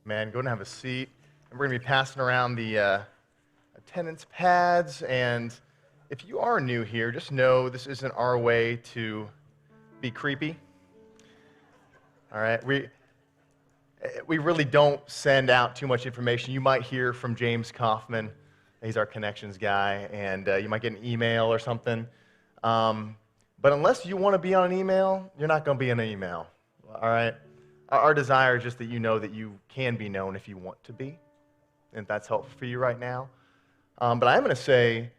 Man, go and have a seat. And we're going to be passing around the attendance pads. And if you are new here, just know this isn't our way to be creepy. All right? We really don't send out too much information. You might hear from James Kaufman. He's our connections guy. And you might get an email or something. But unless you want to be on an email, you're not going to be in an email. All right? Our desire is just that you know that you can be known if you want to be, and if that's helpful for you right now. But I'm going to say,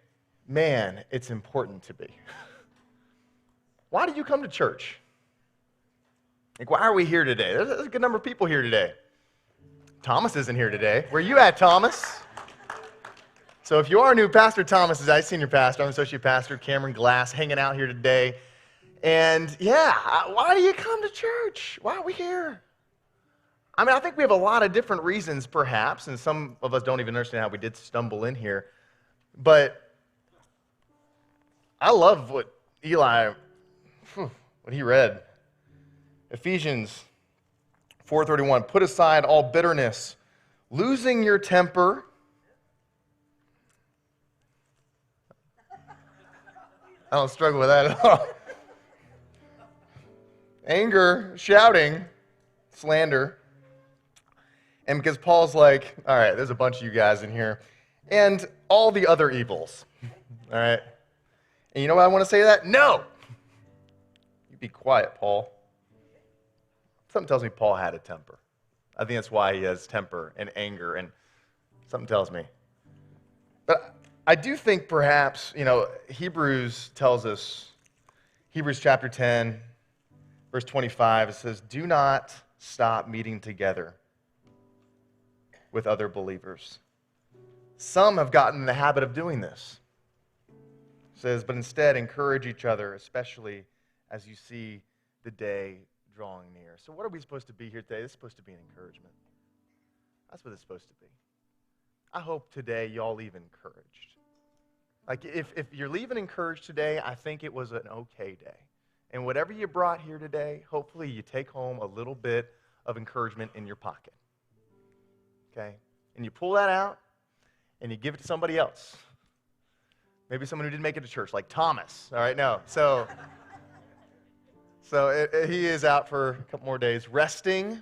man, it's important to be. Why do you come to church? Like, why are we here today? There's a good number of people here today. Thomas isn't here today. Where you at, Thomas? So if you are new, Pastor Thomas is our senior pastor. I'm associate pastor Cameron Glass, hanging out here today. And yeah, why do you come to church? Why are we here? I mean, I think we have a lot of different reasons, perhaps, and some of us don't even understand how we did stumble in here. But I love what what he read. Ephesians 4:31, put aside all bitterness, losing your temper. I don't struggle with that at all. Anger, shouting, slander. And because Paul's like, all right, there's a bunch of you guys in here, and all the other evils, all right? And you know why I want to say that? No! You be quiet, Paul. Something tells me Paul had a temper. I think that's why he has temper and anger, and something tells me. But I do think perhaps, Hebrews tells us, Hebrews chapter 10, verse 25, it says, do not stop meeting together with other believers. Some have gotten in the habit of doing this. It says, but instead encourage each other, especially as you see the day drawing near. So what are we supposed to be here today? This is supposed to be an encouragement. That's what it's supposed to be. I hope today you all leave encouraged. Like if you're leaving encouraged today, I think it was an okay day. And whatever you brought here today, hopefully you take home a little bit of encouragement in your pocket. Okay? And you pull that out and you give it to somebody else. Maybe someone who didn't make it to church, like Thomas. All right, no. So he is out for a couple more days resting,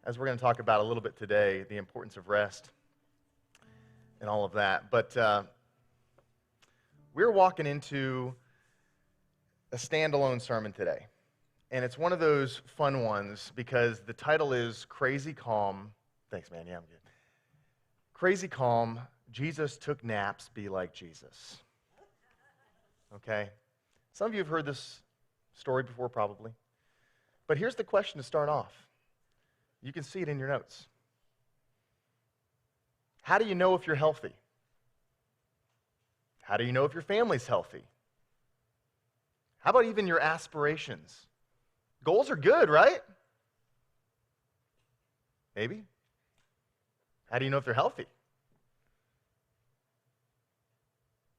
as we're going to talk about a little bit today, the importance of rest and all of that. But we're walking into a standalone sermon today. And it's one of those fun ones because the title is Crazy Calm. Thanks, man. Yeah, I'm good. Crazy Calm, Jesus Took Naps, Be Like Jesus. Okay? Some of you have heard this story before, probably. But here's the question to start off. You can see it in your notes. How do you know if you're healthy? How do you know if your family's healthy? How about even your aspirations? Goals are good, right? Maybe. How do you know if they're healthy?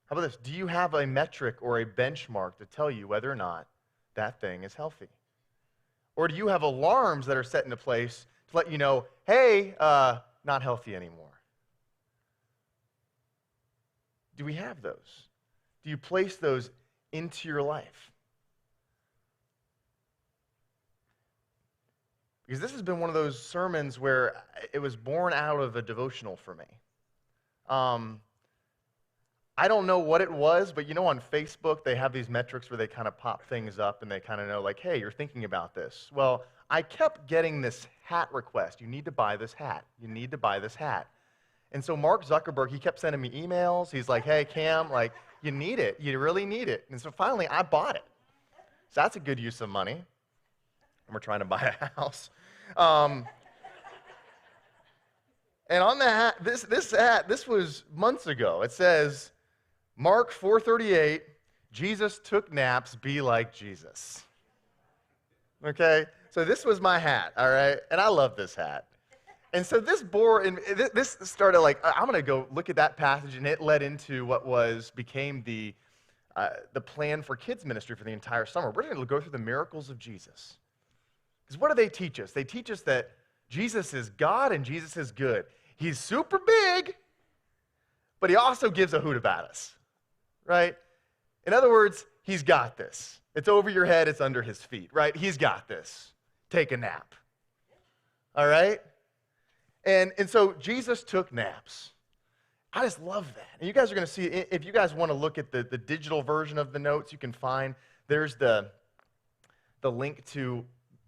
How about this? Do you have a metric or a benchmark to tell you whether or not that thing is healthy? Or do you have alarms that are set into place to let you know, hey, not healthy anymore? Do we have those? Do you place those into your life? Because this has been one of those sermons where it was born out of a devotional for me. I don't know what it was, but on Facebook, they have these metrics where they kind of pop things up and they kind of know, like, hey, you're thinking about this. Well, I kept getting this hat request. You need to buy this hat. You need to buy this hat. And so Mark Zuckerberg, he kept sending me emails. He's like, hey, Cam, like, you need it. You really need it. And so finally, I bought it. So that's a good use of money. And we're trying to buy a house. And on the hat, this hat, this was months ago. It says, Mark 4:38, Jesus took naps, be like Jesus. Okay? So this was my hat, all right? And I love this hat. And so this started like, I'm going to go look at that passage, and it led into what became the plan for kids ministry for the entire summer. We're going to go through the miracles of Jesus. Because what do they teach us? They teach us that Jesus is God and Jesus is good. He's super big, but he also gives a hoot about us, right? In other words, he's got this. It's over your head, it's under his feet, right? He's got this. Take a nap. All right? And so Jesus took naps. I just love that. And you guys are going to see, if you guys want to look at the digital version of the notes, you can find, there's the link to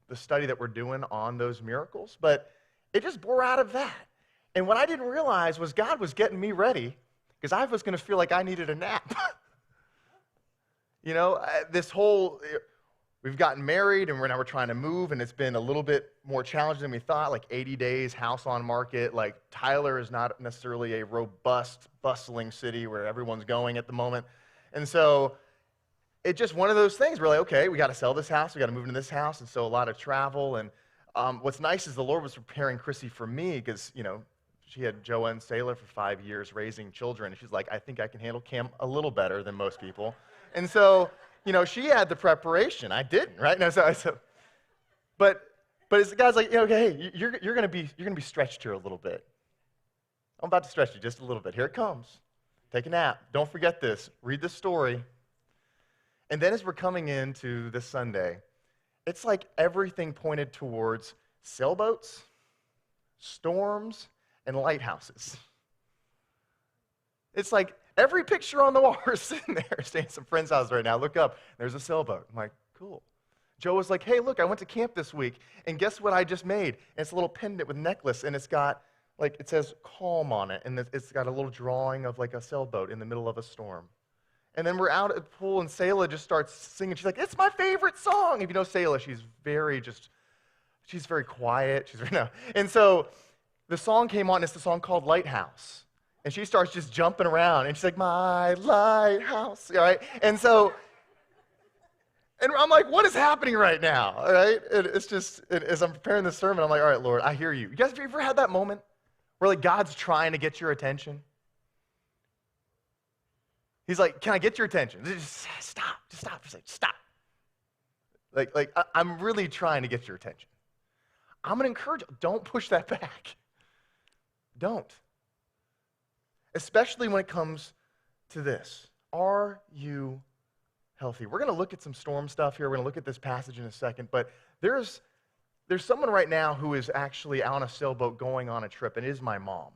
the study that we're doing on those miracles. But it just bore out of that. And what I didn't realize was God was getting me ready because I was going to feel like I needed a nap. You know, we've gotten married and now we're trying to move, and it's been a little bit more challenging than we thought, like 80 days, house on market. Like Tyler is not necessarily a robust, bustling city where everyone's going at the moment. And so it's just one of those things. We're like, okay, we got to sell this house. We got to move into this house. And so a lot of travel. And what's nice is the Lord was preparing Chrissy for me because, you know, she had Joa and Sailor for 5 years raising children. And she's like, I think I can handle Cam a little better than most people. And so, you know, she had the preparation. I didn't, right? No, but as the guy's like, okay, hey, you're gonna be stretched here a little bit. I'm about to stretch you just a little bit. Here it comes. Take a nap. Don't forget this. Read this story. And then as we're coming into this Sunday, it's like everything pointed towards sailboats, storms, and lighthouses. It's like every picture on the wall, we're sitting there, staying at some friend's house right now. Look up, there's a sailboat. I'm like, cool. Joe was like, hey, look, I went to camp this week, and guess what I just made? And it's a little pendant with necklace, and it's got, like, it says calm on it, and it's got a little drawing of, like, a sailboat in the middle of a storm. And then we're out at the pool, and Selah just starts singing. She's like, it's my favorite song. If you know Selah, she's very quiet. And so the song came on, and it's the song called Lighthouse. And she starts just jumping around, and she's like, my lighthouse, all right? And so, and I'm like, what is happening right now, all right? And it's just, as I'm preparing this sermon, I'm like, all right, Lord, I hear you. You guys have ever had that moment where, like, God's trying to get your attention? He's like, can I get your attention? Just stop. Just stop. I'm really trying to get your attention. I'm going to encourage you, don't push that back. Don't. Especially when it comes to this. Are you healthy? We're going to look at some storm stuff here. We're going to look at this passage in a second. But there's someone right now who is actually on a sailboat going on a trip, and it is my mom.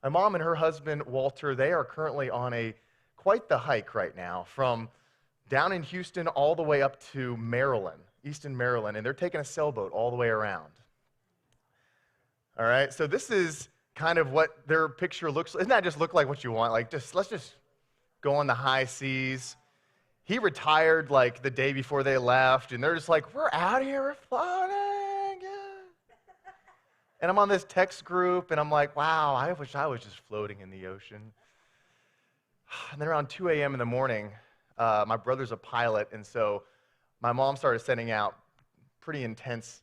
My mom and her husband, Walter, they are currently on quite the hike right now from down in Houston all the way up to Maryland, Easton, Maryland, and they're taking a sailboat all the way around. All right, so this is kind of what their picture looks like. Doesn't that just look like what you want? Like, let's just go on the high seas. He retired like the day before they left, and they're just like, we're out here, we're floating. Yeah. And I'm on this text group, and I'm like, wow, I wish I was just floating in the ocean. And then around 2 a.m. in the morning, my brother's a pilot, and so my mom started sending out pretty intense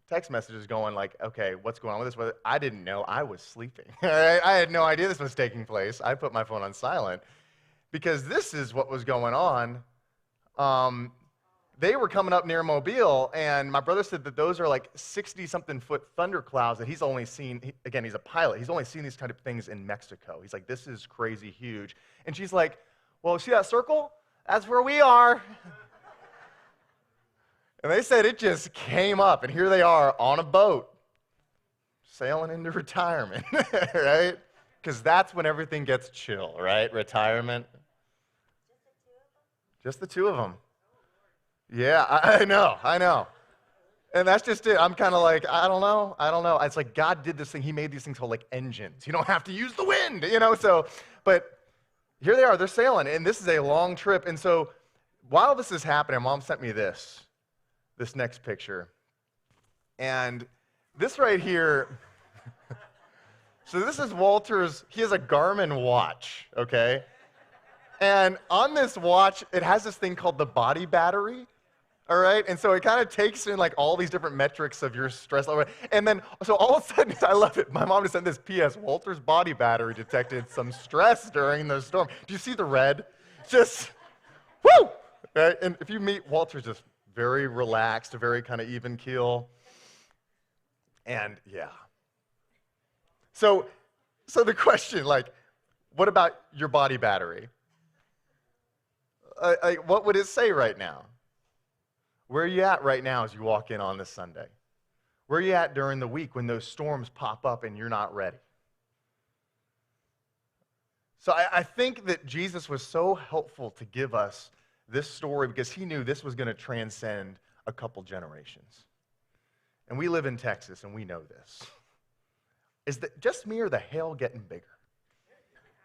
text messages going like, okay, what's going on with this? I didn't know. I was sleeping. All right? I had no idea this was taking place. I put my phone on silent because this is what was going on. They were coming up near Mobile, and my brother said that those are like 60-something foot thunderclouds that he's only seen. Again, he's a pilot. He's only seen these kind of things in Mexico. He's like, this is crazy huge. And she's like, well, see that circle? That's where we are. And they said it just came up, and here they are on a boat, sailing into retirement, right? Because that's when everything gets chill, right? Retirement. Just the two of them. Yeah, I know. And that's just it. I'm kind of like, I don't know. It's like God did this thing. He made these things called like engines. You don't have to use the wind, so, but here they are. They're sailing, and this is a long trip. And so while this is happening, Mom sent me this next picture. And this right here, so this is Walter's, he has a Garmin watch, okay? And on this watch, it has this thing called the body battery, all right? And so it kind of takes in like all these different metrics of your stress level. And then, so all of a sudden, I love it. My mom just sent this PS, Walter's body battery detected some stress during the storm. Do you see the red? Just, woo! Right? And if you meet Walter, just very relaxed, very kind of even keel. And yeah. So the question, like, what about your body battery? What would it say right now? Where are you at right now as you walk in on this Sunday? Where are you at during the week when those storms pop up and you're not ready? So I think that Jesus was so helpful to give us this story because he knew this was going to transcend a couple generations. And we live in Texas and we know this. Is that just me or the hail getting bigger?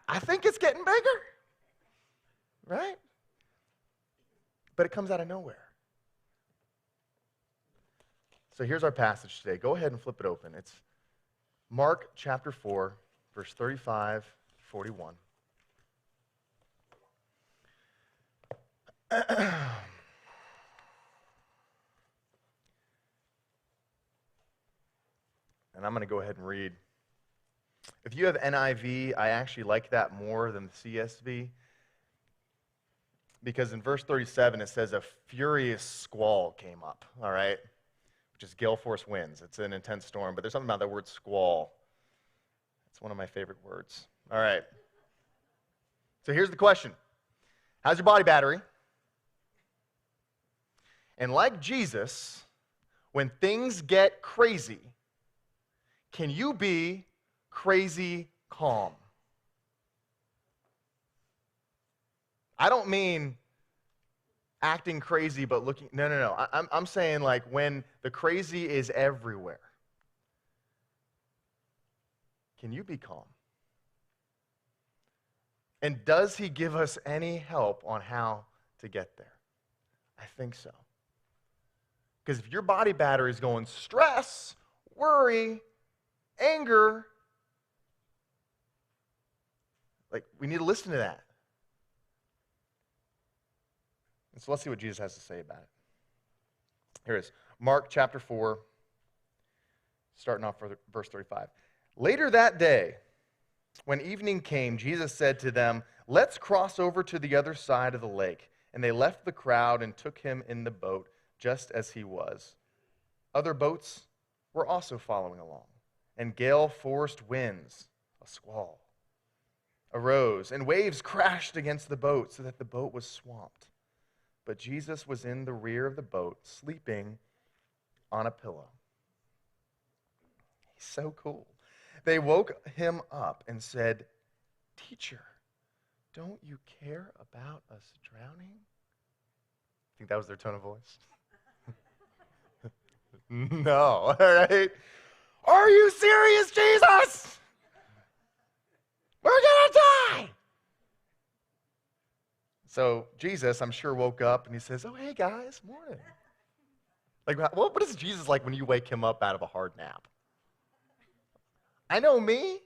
I think it's getting bigger, right? But it comes out of nowhere. So here's our passage today. Go ahead and flip it open. It's Mark chapter 4, verse 35, 41. And I'm going to go ahead and read. If you have NIV, I actually like that more than the CSV. Because in verse 37, it says a furious squall came up, all right? Which is gale force winds. It's an intense storm, but there's something about that word squall. It's one of my favorite words. All right. So here's the question. How's your body battery? And like Jesus, when things get crazy, can you be crazy calm? I don't mean acting crazy but looking, no. I'm saying like when the crazy is everywhere, can you be calm? And does he give us any help on how to get there? I think so. Because if your body battery is going stress, worry, anger, like we need to listen to that. And so let's see what Jesus has to say about it. Here it is. Mark chapter 4, starting off for verse 35. Later that day, when evening came, Jesus said to them, "Let's cross over to the other side of the lake." And they left the crowd and took him in the boat, just as he was. Other boats were also following along, and gale-forced winds, a squall, arose, and waves crashed against the boat so that the boat was swamped. But Jesus was in the rear of the boat, sleeping on a pillow. He's so cool. They woke him up and said, "Teacher, don't you care about us drowning?" Think that was their tone of voice? No, all right? Are you serious, Jesus? We're going to die. So Jesus, I'm sure, woke up and he says, "Oh, hey, guys, morning." Like, what is Jesus like when you wake him up out of a hard nap? I know me.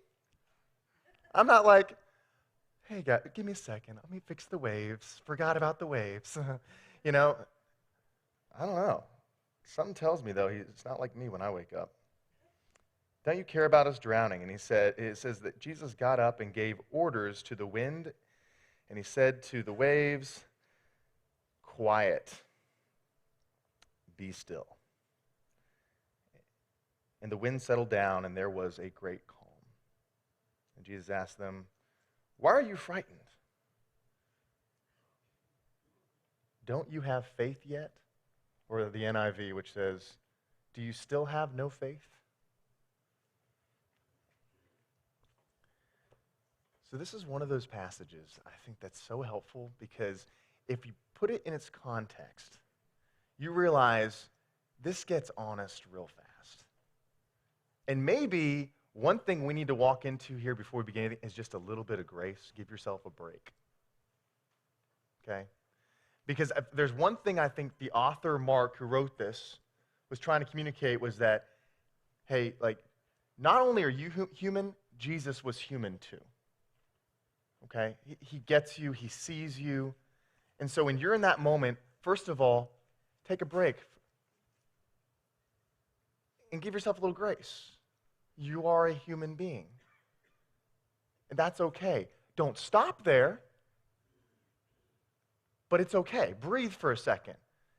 I'm not like, "Hey, guys, give me a second. Let me fix the waves. Forgot about the waves." You know, I don't know. Something tells me, though, it's not like me when I wake up. "Don't you care about us drowning?" And it says that Jesus got up and gave orders to the wind, and he said to the waves, "Quiet, be still." And the wind settled down, and there was a great calm. And Jesus asked them, "Why are you frightened? Don't you have faith yet?" Or the NIV, which says, "Do you still have no faith?" So this is one of those passages I think that's so helpful because if you put it in its context, you realize this gets honest real fast. And maybe one thing we need to walk into here before we begin anything is just a little bit of grace. Give yourself a break. Okay? Because there's one thing I think the author, Mark, who wrote this, was trying to communicate was that, hey, like, not only are you human, Jesus was human too. Okay? He gets you. He sees you. And so when you're in that moment, first of all, take a break and give yourself a little grace. You are a human being. And that's okay. Don't stop there, but it's okay. Breathe for a second.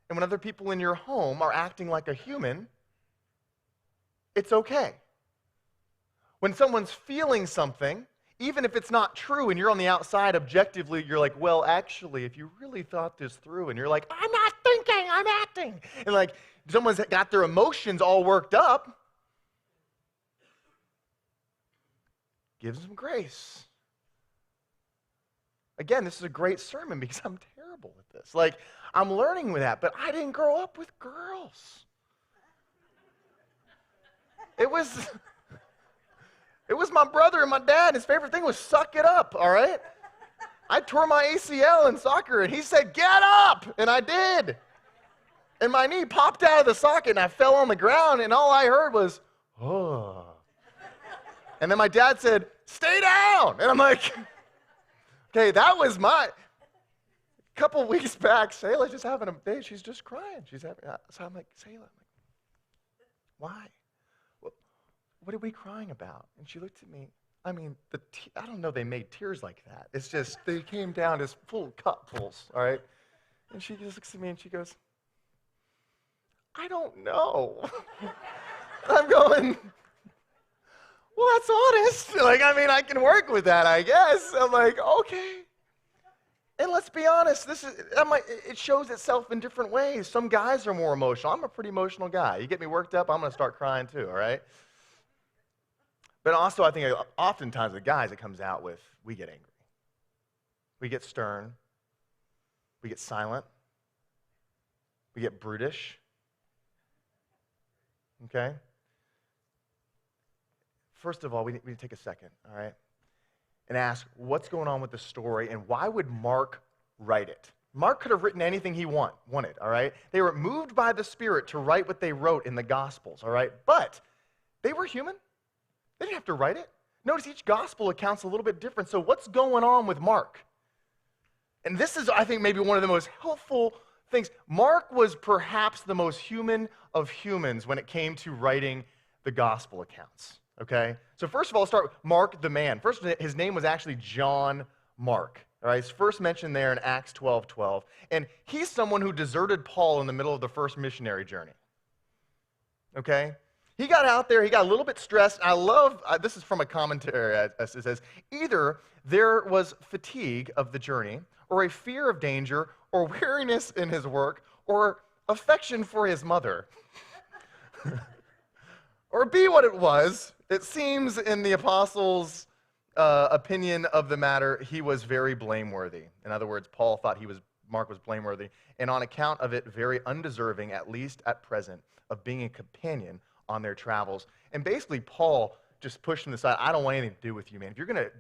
And when other people in your home are acting like a human, it's okay. When someone's feeling something, even if it's not true and you're on the outside objectively, you're like, well, actually, if you really thought this through, and you're like, I'm not thinking, I'm acting. And like someone's got their emotions all worked up, give them grace. Again, this is a great sermon because I'm terrible at this. Like, I'm learning with that, but I didn't grow up with girls. It was my brother and my dad. His favorite thing was suck it up, all right? I tore my ACL in soccer, and he said, get up, and I did. And my knee popped out of the socket, and I fell on the ground, and all I heard was, oh. And then my dad said, stay down. And I'm like, okay, that was my... A couple weeks back, Selah just having a day. She's just crying. So I'm like, Selah, why? What are we crying about? And she looked at me. I mean, I don't know they made tears like that. It's just, they came down as full cupfuls, all right? And she just looks at me and she goes, I don't know. I'm going, well, that's honest. Like, I mean, I can work with that, I guess. I'm like, okay. And let's be honest, it shows itself in different ways. Some guys are more emotional. I'm a pretty emotional guy. You get me worked up, I'm going to start crying too, all right? But also, I think oftentimes the guys it comes out with, we get angry. We get stern. We get silent. We get brutish. Okay? First of all, we need to take a second, all right, and ask what's going on with the story and why would Mark write it? Mark could have written anything he wanted, all right? They were moved by the Spirit to write what they wrote in the Gospels, all right? But they were human. They didn't have to write it. Notice each gospel account's a little bit different. So what's going on with Mark? And this is, I think, maybe one of the most helpful things. Mark was perhaps the most human of humans when it came to writing the gospel accounts, okay? So first of all, let's start with Mark the man. First, his name was actually John Mark, all right? He's first mentioned there in Acts 12:12. And he's someone who deserted Paul in the middle of the first missionary journey, okay? He got out there, he got a little bit stressed. I love, this is from a commentary, it says, either there was fatigue of the journey, or a fear of danger, or weariness in his work, or affection for his mother. Or be what it was, it seems in the apostles' opinion of the matter, he was very blameworthy. In other words, Paul thought Mark was blameworthy, and on account of it, very undeserving, at least at present, of being a companion on their travels. And basically, Paul just pushed him aside. I don't want anything to do with you, man. If you're going to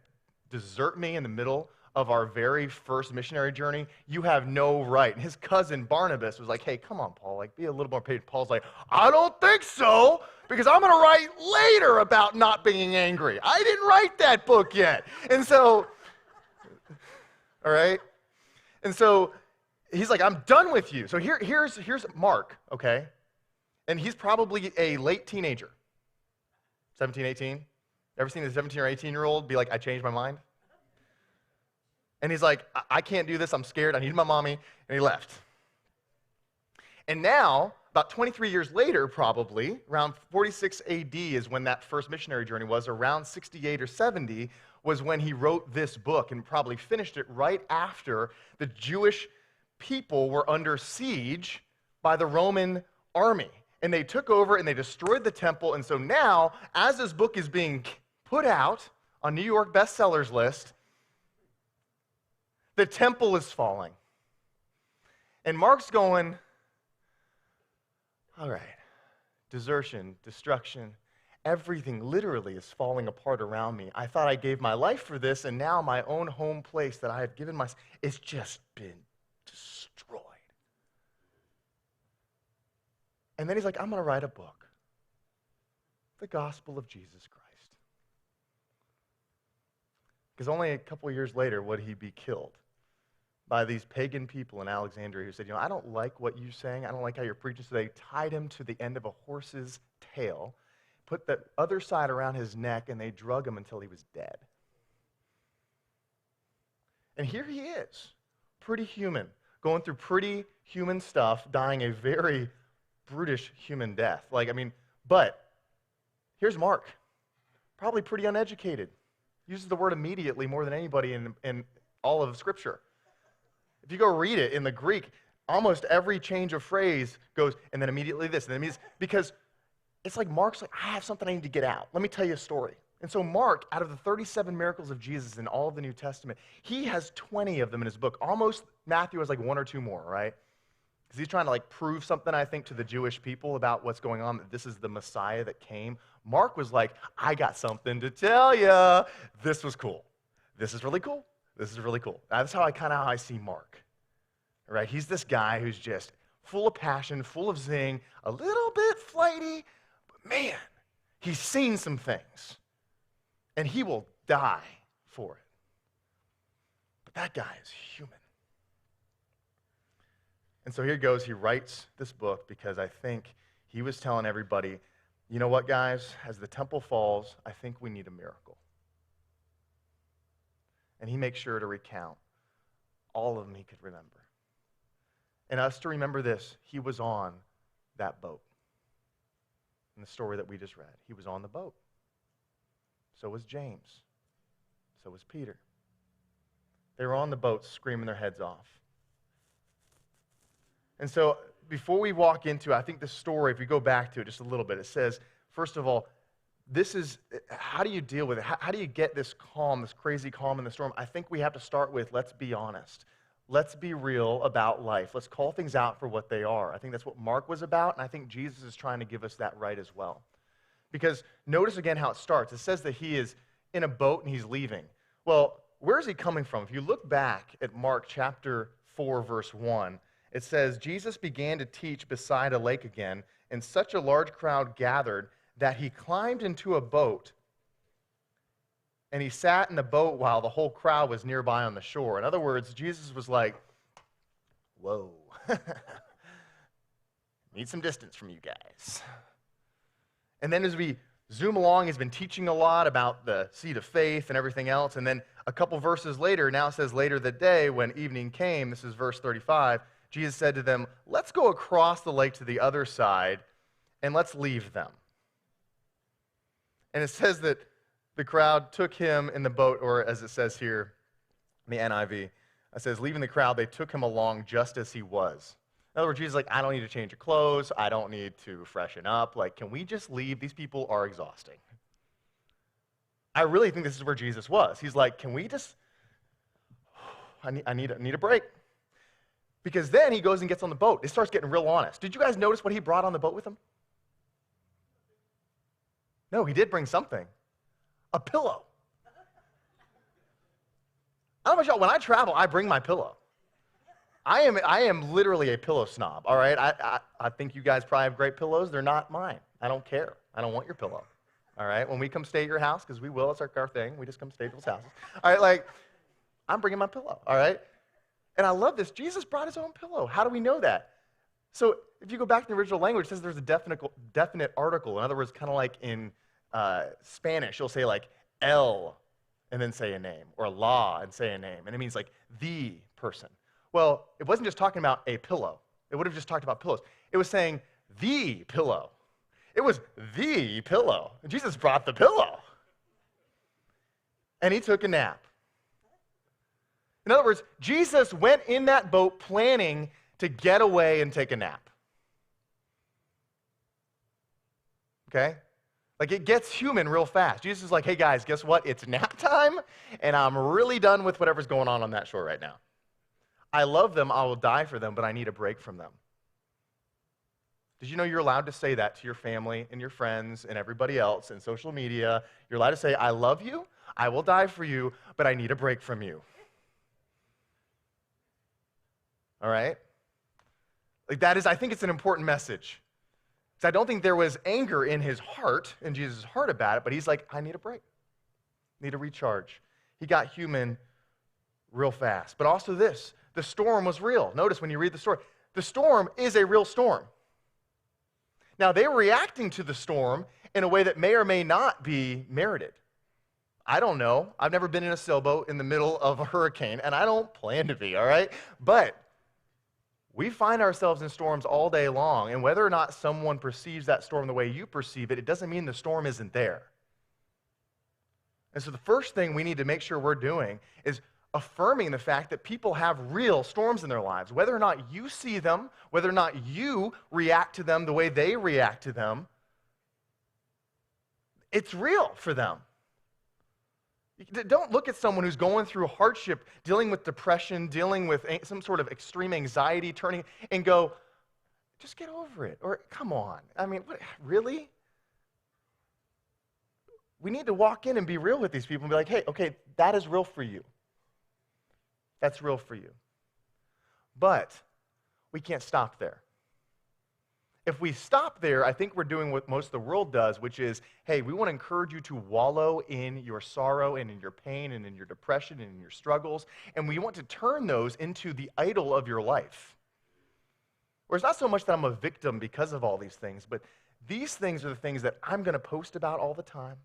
desert me in the middle of our very first missionary journey, you have no right. And his cousin Barnabas was like, hey, come on, Paul, like be a little more patient. Paul's like, I don't think so, because I'm going to write later about not being angry. I didn't write that book yet. And so, all right? And so he's like, I'm done with you. So here's Mark, okay? And he's probably a late teenager, 17, 18. Ever seen a 17 or 18-year-old be like, I changed my mind? And he's like, I can't do this. I'm scared. I need my mommy. And he left. And now, about 23 years later, probably, around 46 AD is when that first missionary journey was. Around 68 or 70 was when he wrote this book and probably finished it right after the Jewish people were under siege by the Roman army. And they took over and they destroyed the temple. And so now, as this book is being put out on New York bestsellers list, the temple is falling. And Mark's going, all right, desertion, destruction, everything literally is falling apart around me. I thought I gave my life for this, and now my own home place that I have given myself, it's just been destroyed. And then he's like, I'm going to write a book, the gospel of Jesus Christ. Because only a couple of years later would he be killed by these pagan people in Alexandria who said, I don't like what you're saying. I don't like how you're preaching. So they tied him to the end of a horse's tail, put the other side around his neck, and they drug him until he was dead. And here he is, pretty human, going through pretty human stuff, dying a very brutish human death. But Here's Mark, probably pretty uneducated. Uses the word immediately more than anybody in all of Scripture. If you go read it in the Greek, almost every change of phrase goes, and then immediately this, and then immediately, because it's like Mark's like, I have something I need to get out. Let me tell you a story. And so Mark, out of the 37 miracles of Jesus in all of the New Testament, he has 20 of them in his book. Almost Matthew has like one or two more, right? Because he's trying to like prove something, I think, to the Jewish people about what's going on, that this is the Messiah that came. Mark was like, I got something to tell you. This was cool. This is really cool. This is really cool. That's how I see Mark. Right? He's this guy who's just full of passion, full of zing, a little bit flighty, but man, he's seen some things. And he will die for it. But that guy is human. And so here goes. He writes this book because I think he was telling everybody, you know what, guys? As the temple falls, I think we need a miracle. And he makes sure to recount all of them he could remember. And us to remember this, he was on that boat. In the story that we just read, he was on the boat. So was James. So was Peter. They were on the boat screaming their heads off. And so before we walk into, I think the story, if we go back to it just a little bit, it says, first of all, this is, how do you deal with it? How do you get this calm, this crazy calm in the storm? I think we have to start with, let's be honest. Let's be real about life. Let's call things out for what they are. I think that's what Mark was about, and I think Jesus is trying to give us that right as well. Because notice again how it starts. It says that he is in a boat and he's leaving. Well, where is he coming from? If you look back at Mark chapter 4, verse 1, it says, Jesus began to teach beside a lake again, and such a large crowd gathered that he climbed into a boat, and he sat in the boat while the whole crowd was nearby on the shore. In other words, Jesus was like, whoa, need some distance from you guys. And then as we zoom along, he's been teaching a lot about the seed of faith and everything else. And then a couple verses later, now it says later that day when evening came, this is verse 35, Jesus said to them, let's go across the lake to the other side and let's leave them. And it says that the crowd took him in the boat, or as it says here in the NIV, it says, leaving the crowd, they took him along just as he was. In other words, Jesus is like, I don't need to change your clothes. I don't need to freshen up. Like, can we just leave? These people are exhausting. I really think this is where Jesus was. He's like, can we just, I need a break. Because then he goes and gets on the boat. It starts getting real honest. Did you guys notice what he brought on the boat with him? No, he did bring something. A pillow. I don't know about y'all, when I travel, I bring my pillow. I am literally a pillow snob, all right? I think you guys probably have great pillows. They're not mine. I don't care. I don't want your pillow, all right? When we come stay at your house, because we will, it's our thing. We just come stay at people's houses. All right, like, I'm bringing my pillow, all right? And I love this. Jesus brought his own pillow. How do we know that? So if you go back to the original language, it says there's a definite article. In other words, kind of like in Spanish, you'll say like el and then say a name, or la and say a name. And it means like the person. Well, it wasn't just talking about a pillow. It would have just talked about pillows. It was saying the pillow. It was the pillow. And Jesus brought the pillow. And he took a nap. In other words, Jesus went in that boat planning to get away and take a nap. Okay? Like, it gets human real fast. Jesus is like, hey guys, guess what? It's nap time, and I'm really done with whatever's going on that shore right now. I love them, I will die for them, but I need a break from them. Did you know you're allowed to say that to your family and your friends and everybody else in social media? You're allowed to say, I love you, I will die for you, but I need a break from you. All right? Like, that is, I think it's an important message. Because I don't think there was anger in his heart, in Jesus' heart about it, but he's like, I need a break. Need a recharge. He got human real fast. But also this, the storm was real. Notice when you read the story, the storm is a real storm. Now, they were reacting to the storm in a way that may or may not be merited. I don't know. I've never been in a sailboat in the middle of a hurricane, and I don't plan to be, all right? But We find ourselves in storms all day long, and whether or not someone perceives that storm the way you perceive it, it doesn't mean the storm isn't there. And so the first thing we need to make sure we're doing is affirming the fact that people have real storms in their lives. Whether or not you see them, whether or not you react to them the way they react to them, it's real for them. Don't look at someone who's going through hardship, dealing with depression, dealing with some sort of extreme anxiety, and go, just get over it. Or, come on. I mean, what, really? We need to walk in and be real with these people and be like, hey, okay, that is real for you. That's real for you. But we can't stop there. If we stop there, I think we're doing what most of the world does, which is, hey, we want to encourage you to wallow in your sorrow and in your pain and in your depression and in your struggles, and we want to turn those into the idol of your life. Where it's not so much that I'm a victim because of all these things, but these things are the things that I'm going to post about all the time.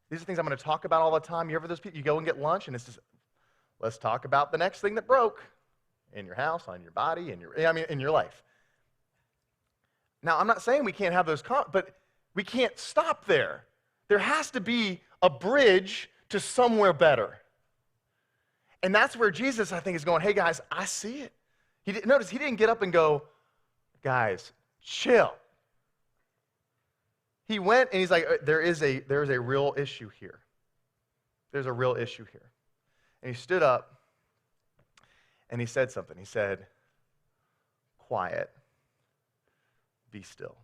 These are things I'm going to talk about all the time. You ever those people, you go and get lunch, and it's just, let's talk about the next thing that broke in your house, on your body, in your life. Now, I'm not saying we can't have those, but we can't stop there. There has to be a bridge to somewhere better. And that's where Jesus, I think, is going, hey, guys, I see it. Notice he didn't get up and go, guys, chill. He went and he's like, there is a real issue here. There's a real issue here. And he stood up and he said something. He said, quiet. Be still.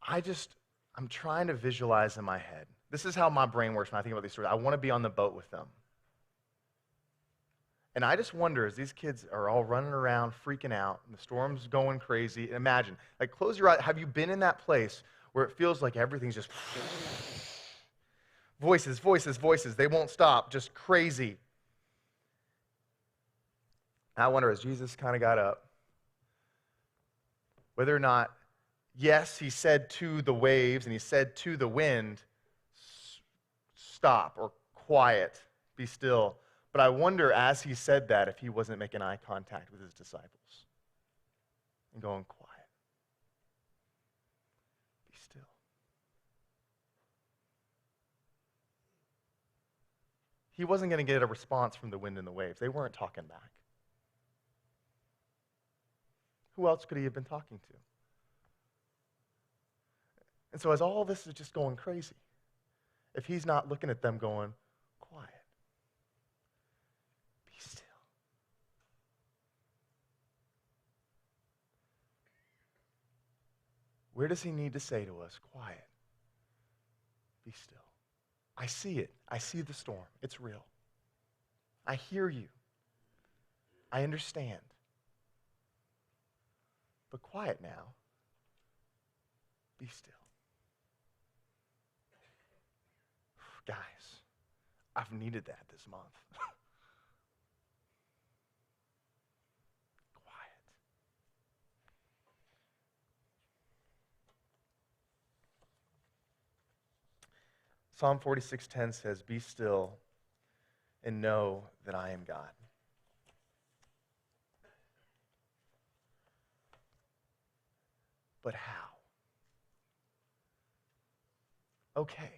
I'm trying to visualize in my head. This is how my brain works when I think about these stories. I want to be on the boat with them. And I just wonder, as these kids are all running around, freaking out, and the storm's going crazy, imagine, like, close your eyes. Have you been in that place where it feels like everything's just voices, voices, voices. They won't stop, just crazy. I wonder, as Jesus kind of got up, whether or not, yes, he said to the waves and he said to the wind, stop or quiet, be still. But I wonder, as he said that, if he wasn't making eye contact with his disciples and going, quiet, be still. He wasn't going to get a response from the wind and the waves. They weren't talking back. Who else could he have been talking to? And so as all this is just going crazy, if he's not looking at them going, quiet, be still. Where does he need to say to us, quiet, be still? I see it. I see the storm. It's real. I hear you. I understand. But quiet now. Be still. Guys, I've needed that this month. Quiet. Psalm 46:10 says, be still and know that I am God. But how? Okay,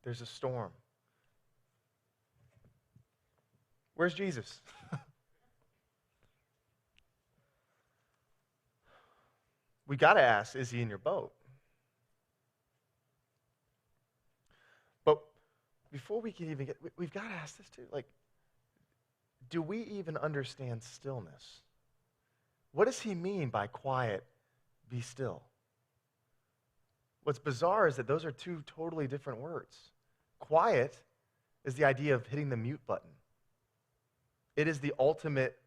there's a storm. Where's Jesus? We got to ask, is he in your boat? But before we can even we've got to ask this too. Like, do we even understand stillness? What does he mean by quiet? Be still. What's bizarre is that those are two totally different words. Quiet is the idea of hitting the mute button. It is the ultimate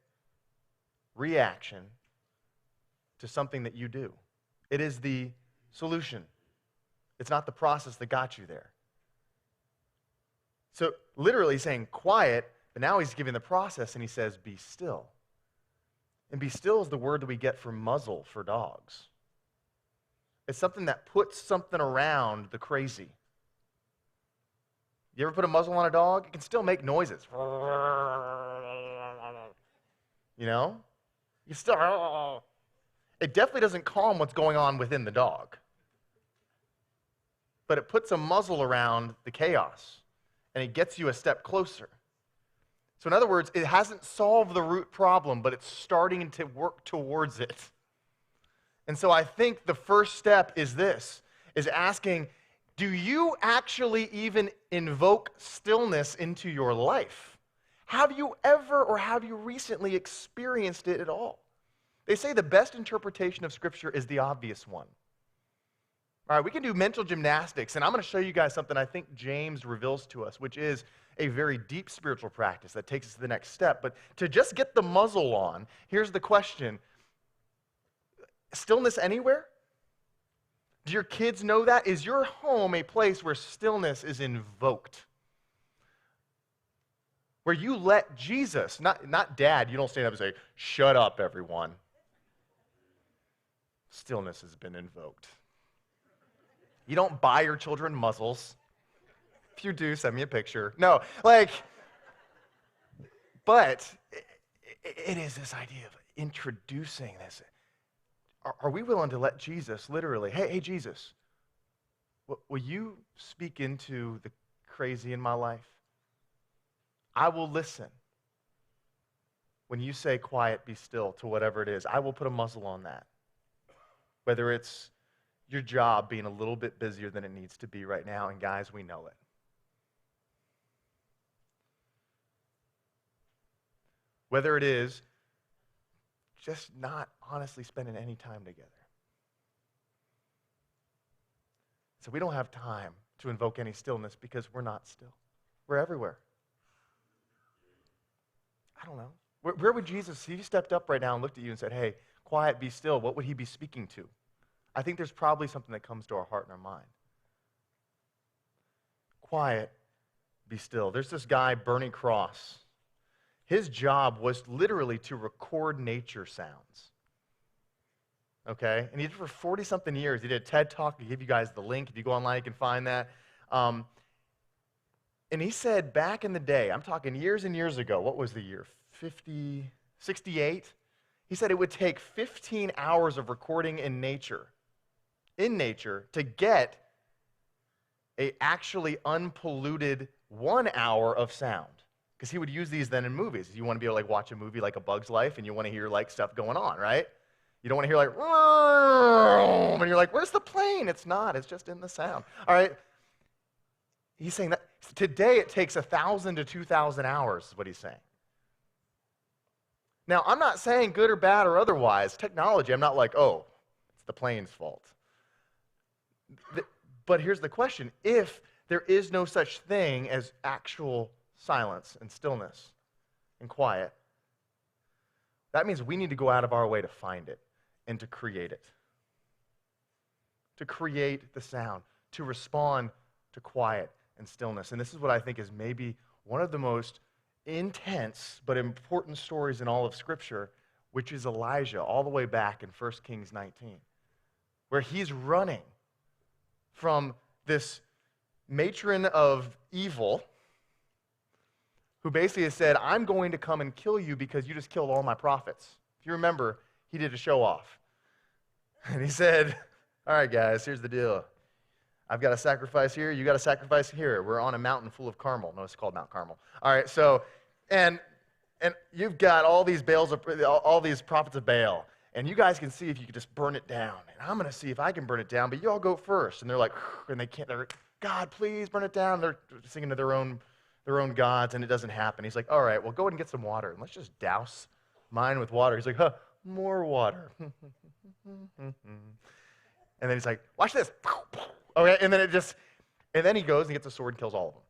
reaction to something that you do. It is the solution. It's not the process that got you there. So literally saying quiet, but now he's giving the process and he says be still. And be still is the word that we get for muzzle for dogs. It's something that puts something around the crazy. You ever put a muzzle on a dog? It can still make noises. You know? You still. It definitely doesn't calm what's going on within the dog. But it puts a muzzle around the chaos, and it gets you a step closer. So in other words, it hasn't solved the root problem, but it's starting to work towards it. And so I think the first step is this, is asking, do you actually even invoke stillness into your life? Have you ever or have you recently experienced it at all? They say the best interpretation of Scripture is the obvious one. All right, we can do mental gymnastics, and I'm going to show you guys something I think James reveals to us, which is a very deep spiritual practice that takes us to the next step. But to just get the muzzle on, here's the question. Stillness anywhere? Do your kids know that? Is your home a place where stillness is invoked? Where you let Jesus, not dad, you don't stand up and say, shut up, everyone. Stillness has been invoked. You don't buy your children muzzles. If you do, send me a picture. No, but it is this idea of introducing this. Are we willing to let Jesus literally, hey, Jesus, will you speak into the crazy in my life? I will listen. When you say quiet, be still to whatever it is, I will put a muzzle on that. Whether it's your job being a little bit busier than it needs to be right now, and guys, we know it. Whether it is just not honestly spending any time together. So we don't have time to invoke any stillness because we're not still. We're everywhere. I don't know. Where would Jesus, if he stepped up right now and looked at you and said, hey, quiet, be still, what would he be speaking to? I think there's probably something that comes to our heart and our mind. Quiet, be still. There's this guy, Bernie Cross. His job was literally to record nature sounds. Okay? And he did it for 40-something years. He did a TED Talk. I'll give you guys the link. If you go online, you can find that. And he said back in the day, I'm talking years and years ago, what was the year? 68? He said it would take 15 hours of recording in nature to get a actually unpolluted 1 hour of sound. Because he would use these then in movies. You want to be able to watch a movie like A Bug's Life, and you want to hear stuff going on, right? You don't want to hear and you're like, where's the plane? It's not. It's just in the sound. All right. He's saying that today it takes 1,000 to 2,000 hours is what he's saying. Now, I'm not saying good or bad or otherwise. Technology, I'm not like, oh, it's the plane's fault. But here's the question. If there is no such thing as actual silence and stillness and quiet, that means we need to go out of our way to find it and to create it. To create the sound, to respond to quiet and stillness. And this is what I think is maybe one of the most intense but important stories in all of Scripture, which is Elijah, all the way back in 1 Kings 19, where he's running from this matron of evil who basically has said, I'm going to come and kill you because you just killed all my prophets. If you remember, he did a show off. And he said, all right, guys, here's the deal. I've got a sacrifice here. You got a sacrifice here. We're on a mountain full of Carmel. No, it's called Mount Carmel. All right, so, and you've got all these prophets of Baal. And you guys can see if you can just burn it down. And I'm going to see if I can burn it down, but you all go first. And they're like, and they can't, they're, God, please burn it down. They're singing to their own gods, and it doesn't happen. He's like, all right, well, go ahead and get some water, and let's just douse mine with water. He's like, more water. And then he's like, watch this. Okay, and then he goes and he gets a sword and kills all of them.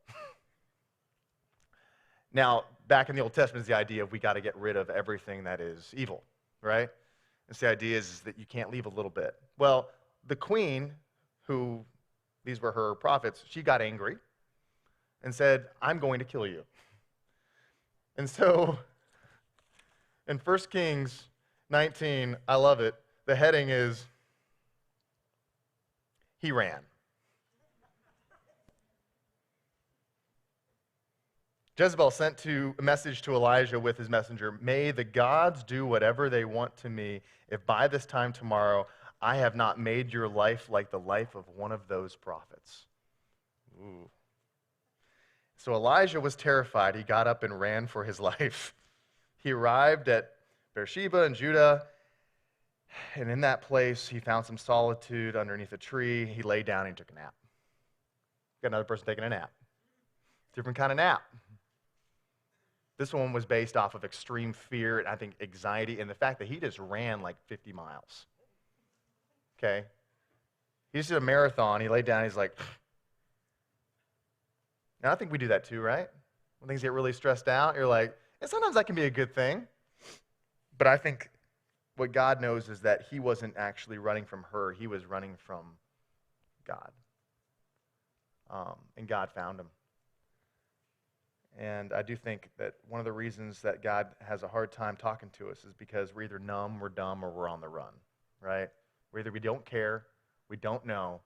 Now, back in the Old Testament is the idea of we got to get rid of everything that is evil, right? And so the idea is that you can't leave a little bit. Well, the queen, who, these were her prophets, she got angry and said, I'm going to kill you. And so in 1 Kings 19, I love it, the heading is, he ran. Jezebel sent a message to Elijah with his messenger, "May the gods do whatever they want to me if by this time tomorrow I have not made your life like the life of one of those prophets." Ooh. So Elijah was terrified. He got up and ran for his life. He arrived at Beersheba in Judah, and in that place he found some solitude underneath a tree. He lay down and he took a nap. Got another person taking a nap. Different kind of nap. This one was based off of extreme fear and I think anxiety and the fact that he just ran like 50 miles. Okay? He just did a marathon. He laid down. He's like, and I think we do that too, right? When things get really stressed out, you're like, and sometimes that can be a good thing. But I think what God knows is that he wasn't actually running from her. He was running from God. And God found him. And I do think that one of the reasons that God has a hard time talking to us is because we're either numb, we're dumb, or we're on the run, right? We're either we don't care, we don't know,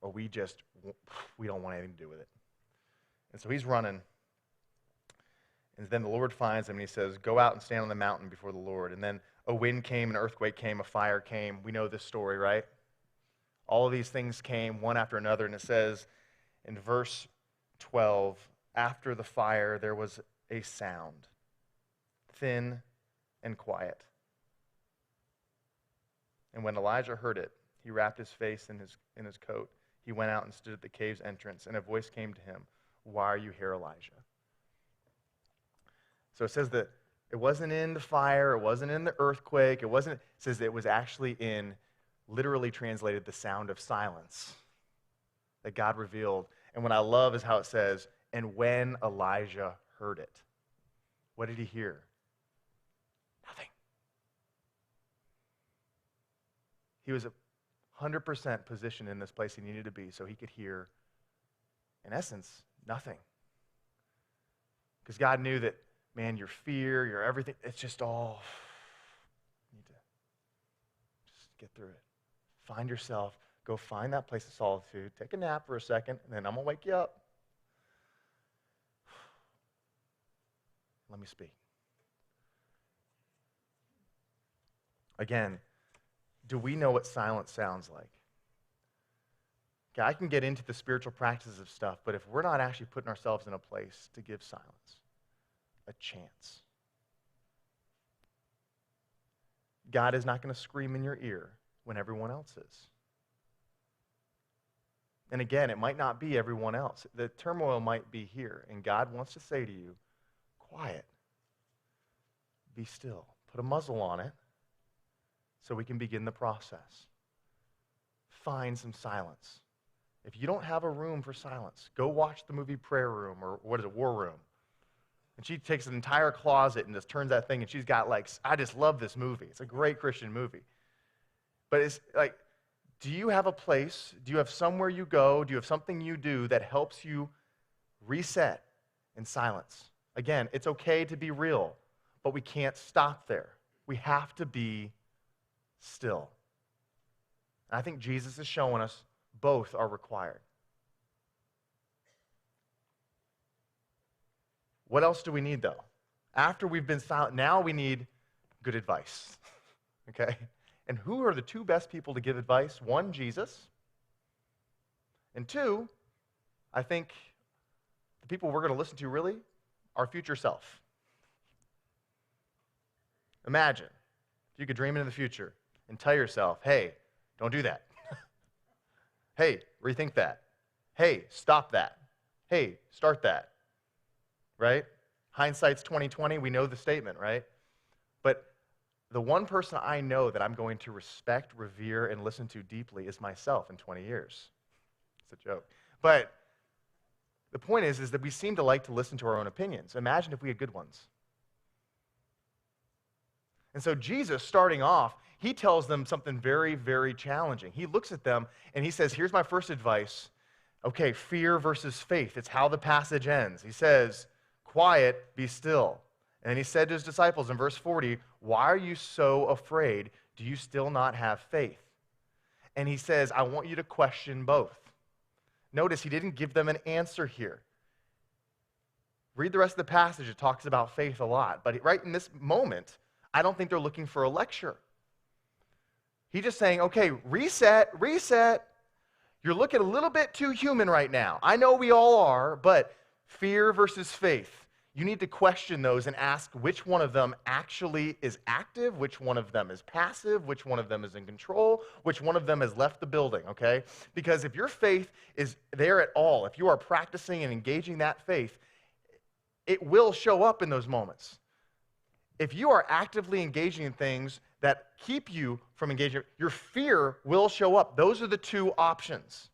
or we don't want anything to do with it. And so he's running. And then the Lord finds him and he says, "Go out and stand on the mountain before the Lord." And then a wind came, an earthquake came, a fire came. We know this story, right? All of these things came one after another. And it says in verse 12, after the fire, there was a sound, thin and quiet. And when Elijah heard it, he wrapped his face in his coat. He went out and stood at the cave's entrance, and a voice came to him, "Why are you here, Elijah?" So it says that it wasn't in the fire, it wasn't in the earthquake, it says that it was actually in, literally translated, the sound of silence that God revealed. And what I love is how it says, and when Elijah heard it, what did he hear? Nothing. He was 100% positioned in this place he needed to be so he could hear, in essence, nothing. Because God knew that, man, your fear, your everything, it's just all, you need to just get through it. Find yourself, go find that place of solitude, take a nap for a second, and then I'm going to wake you up. Let me speak. Again, do we know what silence sounds like? Okay, I can get into the spiritual practices of stuff, but if we're not actually putting ourselves in a place to give silence a chance, God is not going to scream in your ear when everyone else is. And again, it might not be everyone else. The turmoil might be here, and God wants to say to you, quiet, be still, put a muzzle on it so we can begin the process. Find some silence. If you don't have a room for silence, go watch the movie Prayer Room, or what is it, War Room. And she takes an entire closet and just turns that thing, and she's got I just love this movie. It's a great Christian movie. But it's like, do you have a place? Do you have somewhere you go? Do you have something you do that helps you reset in silence? Again, it's okay to be real, but we can't stop there. We have to be still. And I think Jesus is showing us both are required. What else do we need, though? After we've been silent, now we need good advice. Okay? And who are the two best people to give advice? One, Jesus. And two, I think the people we're going to listen to really, our future self. Imagine if you could dream into the future and tell yourself, hey, don't do that. Hey, rethink that. Hey, stop that. Hey, start that. Right? Hindsight's 20/20, we know the statement, right? But the one person I know that I'm going to respect, revere, and listen to deeply is myself in 20 years. It's a joke. But the point is that we seem to like to listen to our own opinions. Imagine if we had good ones. And so Jesus, starting off, he tells them something very, very challenging. He looks at them and he says, here's my first advice. Okay, fear versus faith. It's how the passage ends. He says, quiet, be still. And he said to his disciples in verse 40, why are you so afraid? Do you still not have faith? And he says, I want you to question both. Notice he didn't give them an answer here. Read the rest of the passage. It talks about faith a lot. But right in this moment, I don't think they're looking for a lecture. He's just saying, okay, reset. You're looking a little bit too human right now. I know we all are, but fear versus faith. You need to question those and ask which one of them actually is active, which one of them is passive, which one of them is in control, which one of them has left the building, okay? Because if your faith is there at all, if you are practicing and engaging that faith, it will show up in those moments. If you are actively engaging in things that keep you from engaging, your fear will show up. Those are the two options.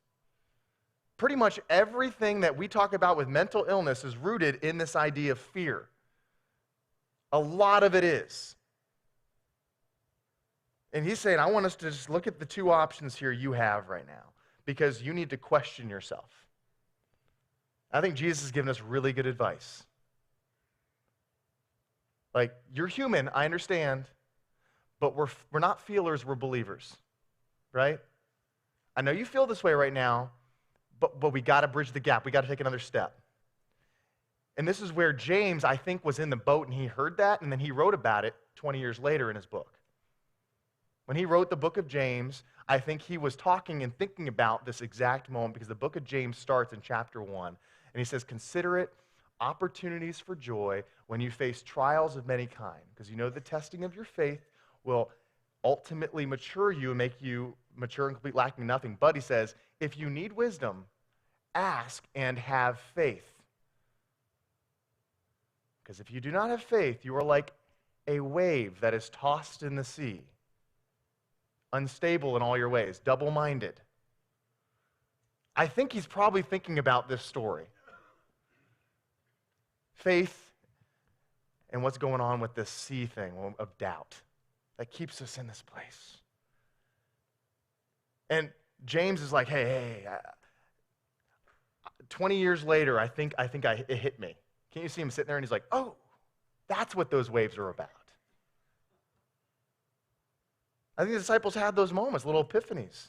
Pretty much everything that we talk about with mental illness is rooted in this idea of fear. A lot of it is. And he's saying, I want us to just look at the two options here you have right now, because you need to question yourself. I think Jesus has given us really good advice. Like, you're human, I understand, but we're not feelers, we're believers, right? I know you feel this way right now, but we got to bridge the gap. We got to take another step. And this is where James, I think, was in the boat, and he heard that, and then he wrote about it 20 years later in his book. When he wrote the book of James, I think he was talking and thinking about this exact moment, because the book of James starts in chapter 1, and he says, consider it opportunities for joy when you face trials of many kinds, because you know the testing of your faith will ultimately mature you and make you mature and complete, lacking nothing. But he says, if you need wisdom, ask and have faith. Because if you do not have faith, you are like a wave that is tossed in the sea, unstable in all your ways, double-minded. I think he's probably thinking about this story. Faith and what's going on with this sea thing of doubt that keeps us in this place. And James is like, hey, 20 years later, I think it hit me. Can't you see him sitting there? And he's like, oh, that's what those waves are about. I think the disciples had those moments, little epiphanies.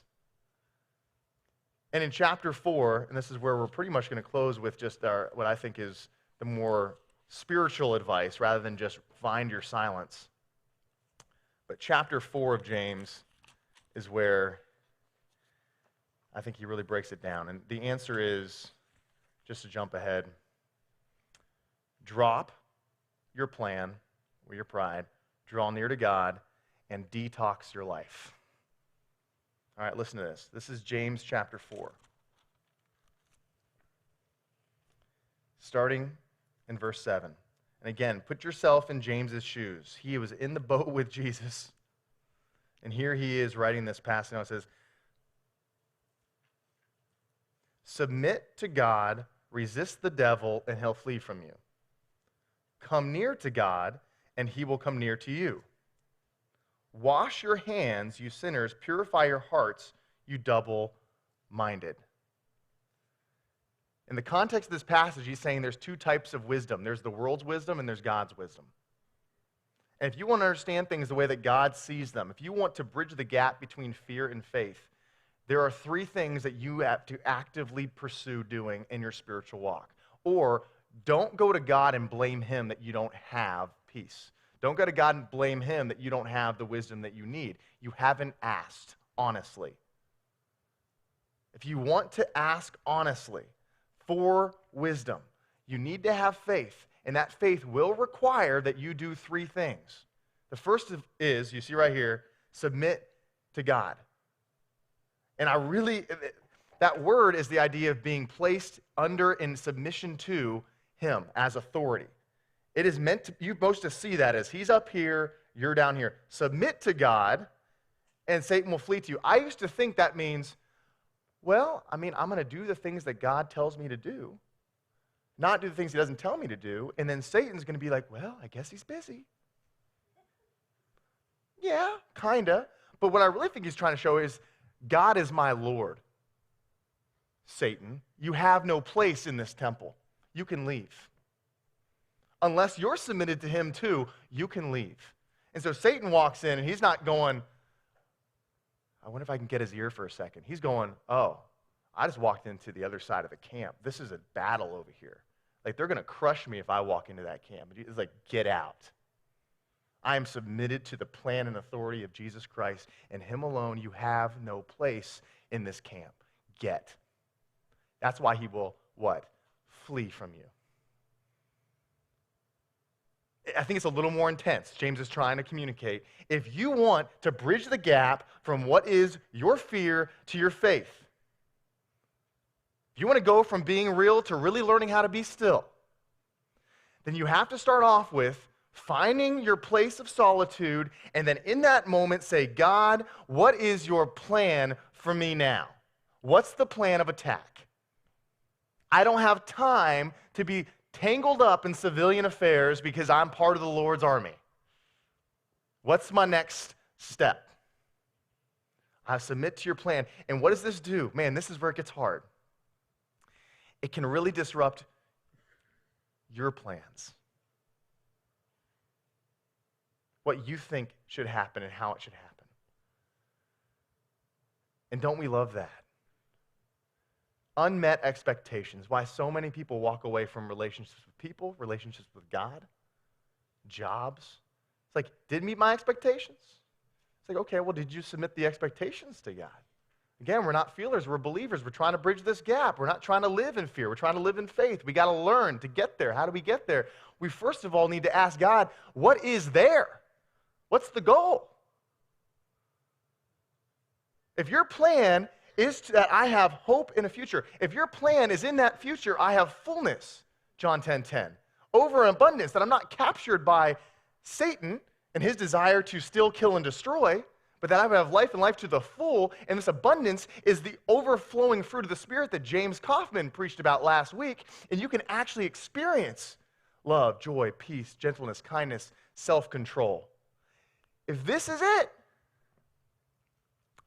And in chapter 4, and this is where we're pretty much going to close with just what I think is the more spiritual advice rather than just find your silence. But chapter 4 of James is where I think he really breaks it down. And the answer is, just to jump ahead, drop your plan or your pride, draw near to God, and detox your life. All right, listen to this. This is James chapter 4. Starting in verse 7. And again, put yourself in James's shoes. He was in the boat with Jesus. And here he is writing this passage. Now it says, submit to God, resist the devil, and he'll flee from you. Come near to God, and he will come near to you. Wash your hands, you sinners. Purify your hearts, you double-minded. In the context of this passage, he's saying there's two types of wisdom. There's the world's wisdom and there's God's wisdom. And if you want to understand things the way that God sees them, if you want to bridge the gap between fear and faith, there are three things that you have to actively pursue doing in your spiritual walk. Or don't go to God and blame him that you don't have peace. Don't go to God and blame him that you don't have the wisdom that you need. You haven't asked honestly. If you want to ask honestly for wisdom, you need to have faith, and that faith will require that you do three things. The first is, you see right here, submit to God. And that word is the idea of being placed under in submission to him as authority. It is meant to, you're supposed to see that as he's up here, you're down here. Submit to God, and Satan will flee to you. I used to think that means, well, I'm going to do the things that God tells me to do, not do the things he doesn't tell me to do, and then Satan's going to be like, well, I guess he's busy. Yeah, kind of. But what I really think he's trying to show is, God is my Lord. Satan, you have no place in this temple. You can leave. Unless you're submitted to him too, you can leave. And so Satan walks in, and he's not going, I wonder if I can get his ear for a second. He's going, oh, I just walked into the other side of the camp. This is a battle over here. Like, they're going to crush me if I walk into that camp. It's like, get out. I am submitted to the plan and authority of Jesus Christ, and him alone. You have no place in this camp. Get. That's why he will, what? Flee from you. I think it's a little more intense. James is trying to communicate. If you want to bridge the gap from what is your fear to your faith, if you want to go from being real to really learning how to be still, then you have to start off with finding your place of solitude, and then in that moment say, God, what is your plan for me now? What's the plan of attack? I don't have time to be tangled up in civilian affairs because I'm part of the Lord's army. What's my next step? I submit to your plan. And what does this do? Man, this is where it gets hard. It can really disrupt your plans. What you think should happen and how it should happen. And don't we love that? Unmet expectations. Why so many people walk away from relationships with people, relationships with God, jobs. It's like, didn't meet my expectations. It's like, okay, well, did you submit the expectations to God? Again, we're not feelers, we're believers. We're trying to bridge this gap. We're not trying to live in fear. We're trying to live in faith. We got to learn to get there. How do we get there? We first of all need to ask God, what is there? What's the goal? If your plan is that I have hope in a future, if your plan is in that future, I have fullness, John 10:10, over abundance, that I'm not captured by Satan and his desire to steal, kill, and destroy, but that I have life and life to the full, and this abundance is the overflowing fruit of the Spirit that James Kaufman preached about last week, and you can actually experience love, joy, peace, gentleness, kindness, self-control. If this is it,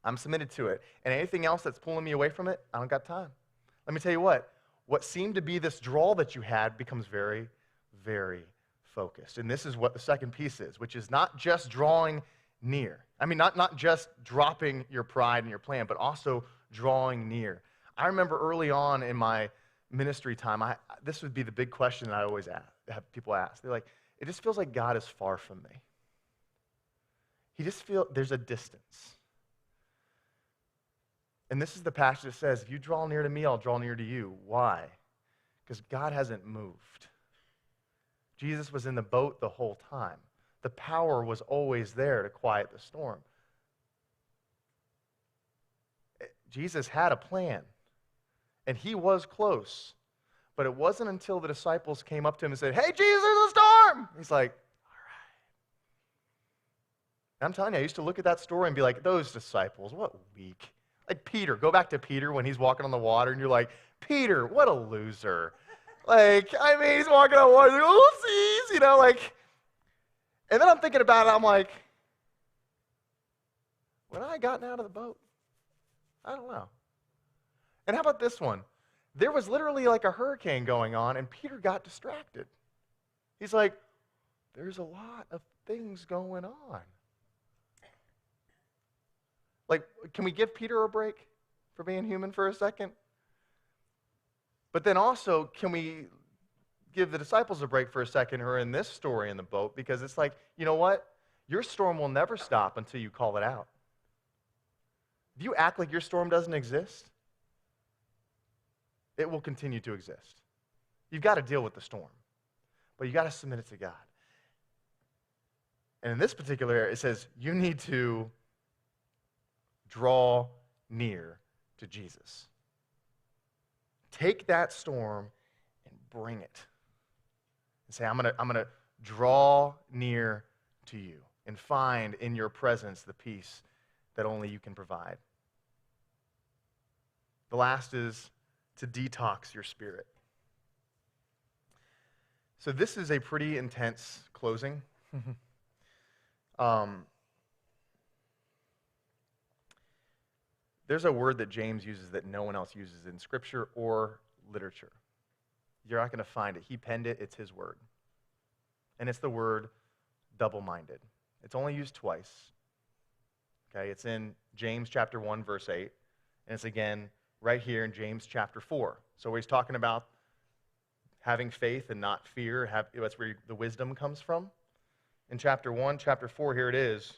I'm submitted to it. And anything else that's pulling me away from it, I don't got time. Let me tell you what seemed to be this draw that you had becomes very, very focused. And this is what the second piece is, which is not just drawing near. I mean, not just dropping your pride and your plan, but also drawing near. I remember early on in my ministry time, this would be the big question that I always have people ask. They're like, it just feels like God is far from me. There's a distance. And this is the passage that says, if you draw near to me, I'll draw near to you. Why? Because God hasn't moved. Jesus was in the boat the whole time. The power was always there to quiet the storm. Jesus had a plan, and he was close. But it wasn't until the disciples came up to him and said, hey, Jesus, there's a storm. He's like, I'm telling you, I used to look at that story and be like, those disciples, what weak. Like Peter, go back to Peter when he's walking on the water, and you're like, Peter, what a loser. Like, I mean, he's walking on water, like, oopsies, and then I'm thinking about it, I'm like, when I gotten out of the boat? I don't know. And how about this one? There was literally like a hurricane going on, and Peter got distracted. He's like, there's a lot of things going on. Like, can we give Peter a break for being human for a second? But then also, can we give the disciples a break for a second who are in this story in the boat? Because it's like, you know what? Your storm will never stop until you call it out. If you act like your storm doesn't exist, it will continue to exist. You've got to deal with the storm, but you got to submit it to God. And in this particular area, it says you need to draw near to Jesus. Take that storm and bring it. And say, I'm gonna draw near to you and find in your presence the peace that only you can provide. The last is to detox your spirit. So this is a pretty intense closing. There's a word that James uses that no one else uses in Scripture or literature. You're not going to find it. He penned it. It's his word. And it's the word double-minded. It's only used twice. Okay, it's in James chapter 1, verse 8. And it's again right here in James chapter 4. So he's talking about having faith and not fear. That's where the wisdom comes from. In chapter 1, chapter 4, here it is,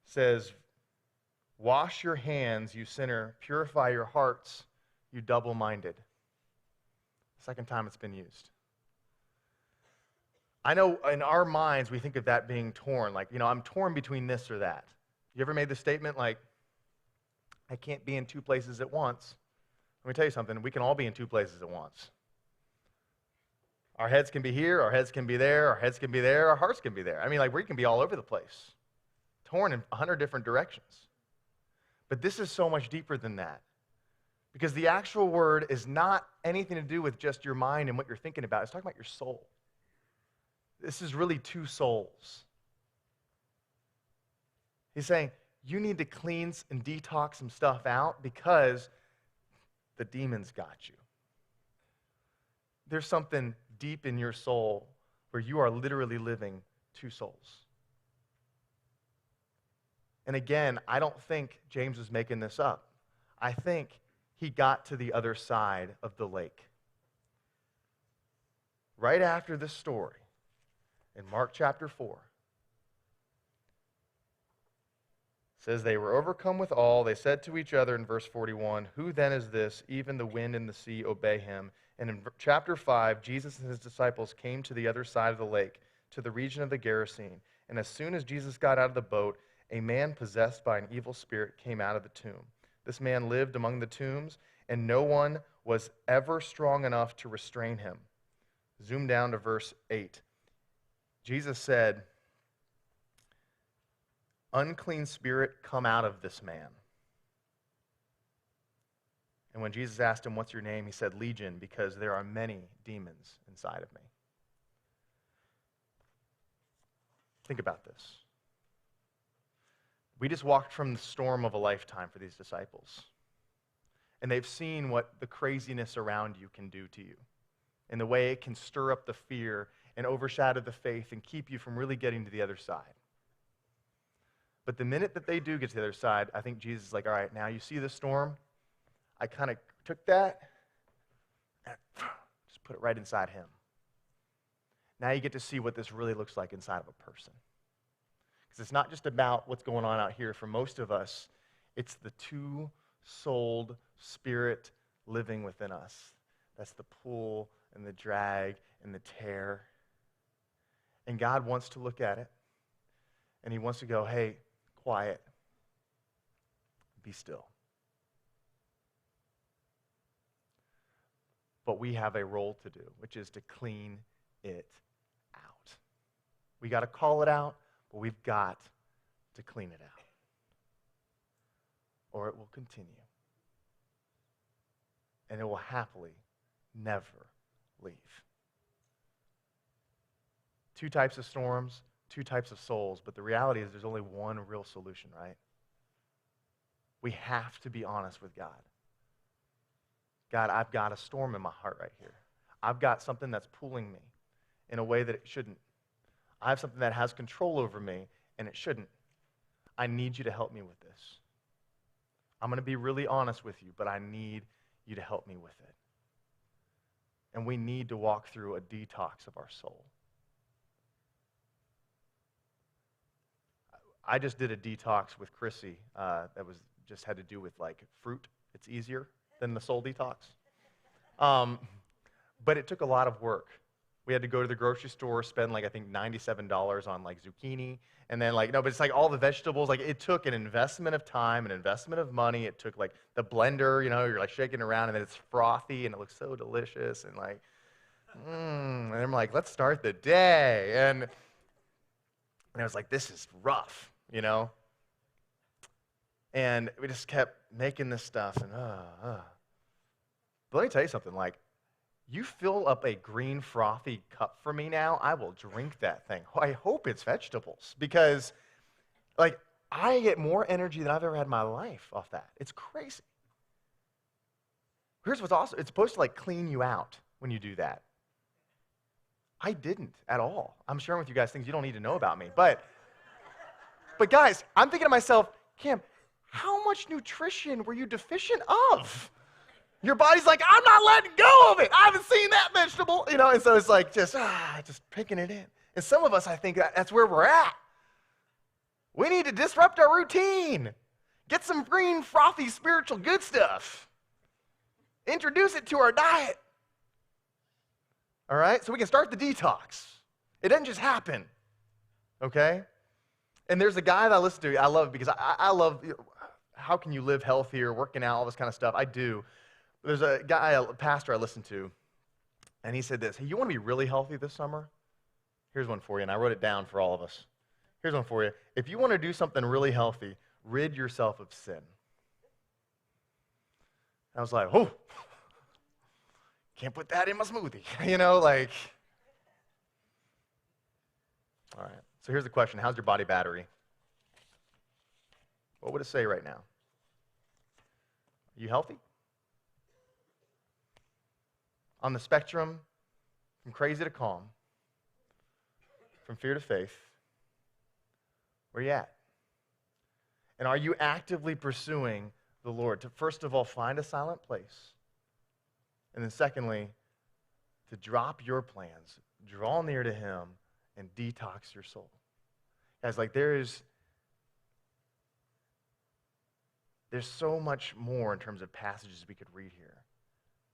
says, wash your hands, you sinner. Purify your hearts, you double-minded. Second time it's been used. I know in our minds we think of that being torn. Like, I'm torn between this or that. You ever made the statement like, I can't be in two places at once? Let me tell you something. We can all be in two places at once. Our heads can be here, our heads can be there, our heads can be there, our hearts can be there. I mean, like, we can be all over the place, torn in 100 different directions. But this is so much deeper than that. Because the actual word is not anything to do with just your mind and what you're thinking about. It's talking about your soul. This is really two souls. He's saying, you need to clean and detox some stuff out because the demons got you. There's something deep in your soul where you are literally living two souls. And again, I don't think James was making this up. I think he got to the other side of the lake. Right after this story, in Mark chapter 4, it says, they were overcome with awe. They said to each other in verse 41, who then is this? Even the wind and the sea obey him. And in chapter 5, Jesus and his disciples came to the other side of the lake, to the region of the Gerasene. And as soon as Jesus got out of the boat, a man possessed by an evil spirit came out of the tomb. This man lived among the tombs, and no one was ever strong enough to restrain him. Zoom down to verse 8. Jesus said, unclean spirit, come out of this man. And when Jesus asked him, what's your name? He said, Legion, because there are many demons inside of me. Think about this. We just walked from the storm of a lifetime for these disciples. And they've seen what the craziness around you can do to you, and the way it can stir up the fear and overshadow the faith and keep you from really getting to the other side. But the minute that they do get to the other side, I think Jesus is like, all right, now you see the storm? I kind of took that and just put it right inside him. Now you get to see what this really looks like inside of a person. Because it's not just about what's going on out here. For most of us, it's the two-souled spirit living within us. That's the pull and the drag and the tear. And God wants to look at it, and he wants to go, hey, quiet, be still. But we have a role to do, which is to clean it out. We got to call it out, but we've got to clean it out, or it will continue. And it will happily never leave. Two types of storms, two types of souls, but the reality is there's only one real solution, right? We have to be honest with God. God, I've got a storm in my heart right here. I've got something that's pulling me in a way that it shouldn't. I have something that has control over me, and it shouldn't. I need you to help me with this. I'm going to be really honest with you, but I need you to help me with it. And we need to walk through a detox of our soul. I just did a detox with Chrissy that was just had to do with like fruit. It's easier than the soul detox. But it took a lot of work. We had to go to the grocery store, spend like I think $97 on like zucchini, and then but it's like all the vegetables. Like it took an investment of time, an investment of money. It took like the blender, you're like shaking around, and then it's frothy and it looks so delicious, and and I'm like, let's start the day, and I was like, this is rough, and we just kept making this stuff, and But let me tell you something, you fill up a green frothy cup for me now, I will drink that thing. I hope it's vegetables, because I get more energy than I've ever had in my life off that. It's crazy. Here's what's awesome. It's supposed to clean you out when you do that. I didn't at all. I'm sharing with you guys things you don't need to know about me. But guys, I'm thinking to myself, Cam, how much nutrition were you deficient of? Your body's like, I'm not letting go of it. I haven't seen that vegetable, and so it's like just picking it in. And some of us, I think that's where we're at. We need to disrupt our routine. Get some green, frothy, spiritual good stuff. Introduce it to our diet. All right? So we can start the detox. It doesn't just happen. Okay? And there's a guy that I listen to. I love it because I love, how can you live healthier, working out, all this kind of stuff. I do. There's a guy, a pastor I listen to, and he said this: hey, you want to be really healthy this summer? Here's one for you, and I wrote it down for all of us. Here's one for you. If you want to do something really healthy, rid yourself of sin. I was like, oh, can't put that in my smoothie. All right. So here's the question. How's your body battery? What would it say right now? Are you healthy? On the spectrum from crazy to calm, from fear to faith, where are you at? And are you actively pursuing the Lord to, first of all, find a silent place, and then secondly, to drop your plans, draw near to Him, and detox your soul? Guys, there's so much more in terms of passages we could read here.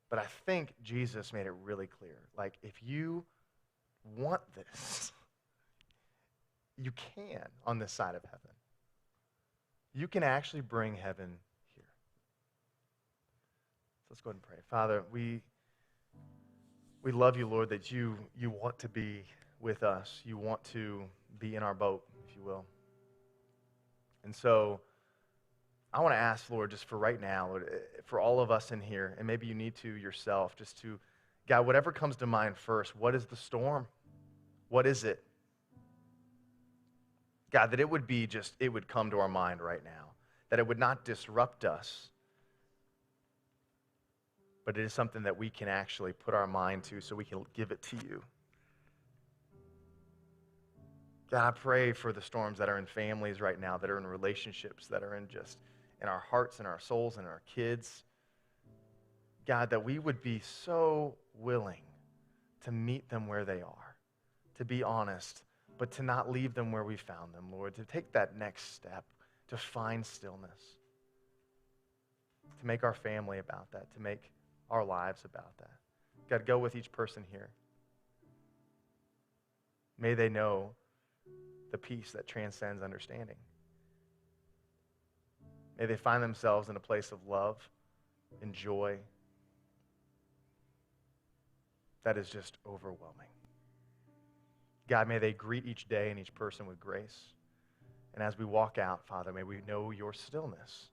But I think Jesus made it really clear. If you want this, you can on this side of heaven. You can actually bring heaven here. So let's go ahead and pray. Father, we love you, Lord, that you want to be with us. You want to be in our boat, if you will. And so I want to ask, Lord, just for right now, Lord, for all of us in here, and maybe you need to yourself, just to, God, whatever comes to mind first, what is the storm? What is it? God, that it would come to our mind right now, that it would not disrupt us, but it is something that we can actually put our mind to so we can give it to you. God, I pray for the storms that are in families right now, that are in relationships, that are in our hearts and our souls and our kids. God, that we would be so willing to meet them where they are, to be honest, but to not leave them where we found them, Lord, to take that next step, to find stillness, to make our family about that, to make our lives about that. God, go with each person here. May they know the peace that transcends understanding. May they find themselves in a place of love and joy that is just overwhelming. God, may they greet each day and each person with grace. And as we walk out, Father, may we know your stillness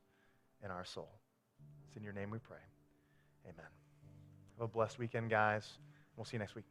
in our soul. It's in your name we pray. Amen. Have a blessed weekend, guys. We'll see you next week.